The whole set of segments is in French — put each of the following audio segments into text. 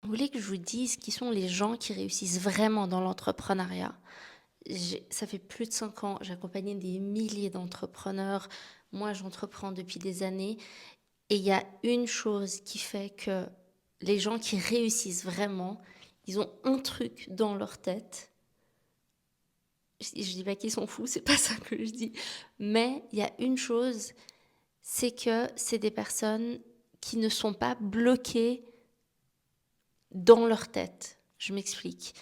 Vous voulez que je vous dise qui sont les gens qui réussissent vraiment dans l'entrepreneuriat? Ça fait plus de 5 ans, j'ai accompagné des milliers d'entrepreneurs. Moi, j'entreprends depuis des années et il y a une chose qui fait que les gens qui réussissent vraiment, ils ont un truc dans leur tête. Je dis pas qu'ils sont fous, c'est pas ça que je dis. Mais il y a une chose, c'est que c'est des personnes qui ne sont pas bloquées dans leur tête. Je m'explique.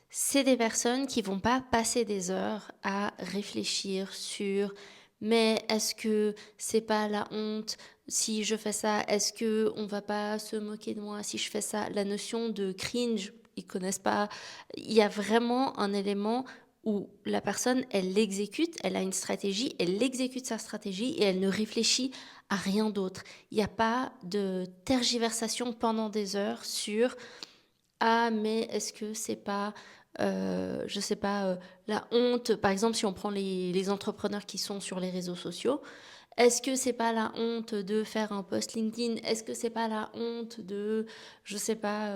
C'est des personnes qui vont pas passer des heures à réfléchir sur mais est-ce que c'est pas la honte si je fais ça? Est-ce que on va pas se moquer de moi si je fais ça? La notion de cringe, ils connaissent pas. Il y a vraiment un élément où la personne, elle l'exécute, elle a une stratégie, elle exécute sa stratégie et elle ne réfléchit à rien d'autre. Il n'y a pas de tergiversation pendant des heures sur ah, mais est-ce que c'est pas, je sais pas, la honte? Par exemple, si on prend les entrepreneurs qui sont sur les réseaux sociaux, est-ce que c'est pas la honte de faire un post LinkedIn? Est-ce que c'est pas la honte de, je sais pas,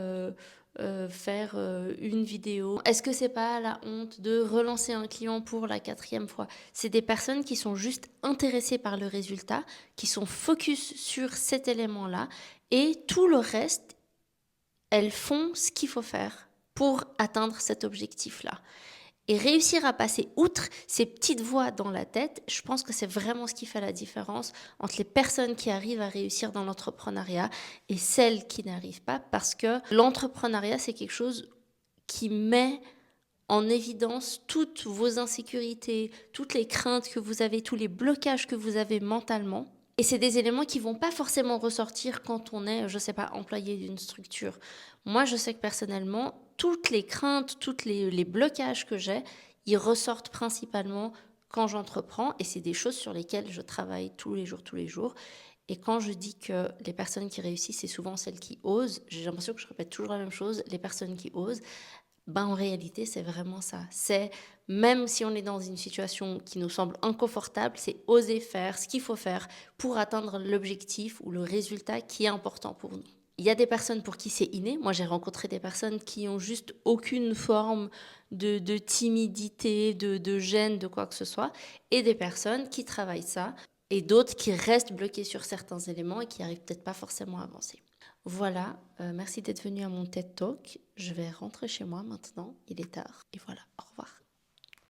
faire une vidéo? Est-ce que c'est pas la honte de relancer un client pour la quatrième fois? C'est des personnes qui sont juste intéressées par le résultat, qui sont focus sur cet élément-là, et tout le reste, elles font ce qu'il faut faire pour atteindre cet objectif-là. Et réussir à passer outre ces petites voix dans la tête, je pense que c'est vraiment ce qui fait la différence entre les personnes qui arrivent à réussir dans l'entrepreneuriat et celles qui n'arrivent pas, parce que l'entrepreneuriat, c'est quelque chose qui met en évidence toutes vos insécurités, toutes les craintes que vous avez, tous les blocages que vous avez mentalement. Et c'est des éléments qui vont pas forcément ressortir quand on est, je sais pas, employé d'une structure. Moi, je sais que personnellement, toutes les craintes, tous les blocages que j'ai, ils ressortent principalement quand j'entreprends et c'est des choses sur lesquelles je travaille tous les jours, tous les jours. Et quand je dis que les personnes qui réussissent, c'est souvent celles qui osent, j'ai l'impression que je répète toujours la même chose, les personnes qui osent, ben en réalité, c'est vraiment ça. C'est, même si on est dans une situation qui nous semble inconfortable, c'est oser faire ce qu'il faut faire pour atteindre l'objectif ou le résultat qui est important pour nous. Il y a des personnes pour qui c'est inné. Moi, j'ai rencontré des personnes qui ont juste aucune forme de timidité, de gêne, de quoi que ce soit, et des personnes qui travaillent ça, et d'autres qui restent bloquées sur certains éléments et qui n'arrivent peut-être pas forcément à avancer. Voilà, merci d'être venu à mon TED Talk. Je vais rentrer chez moi maintenant, il est tard. Et voilà, au revoir.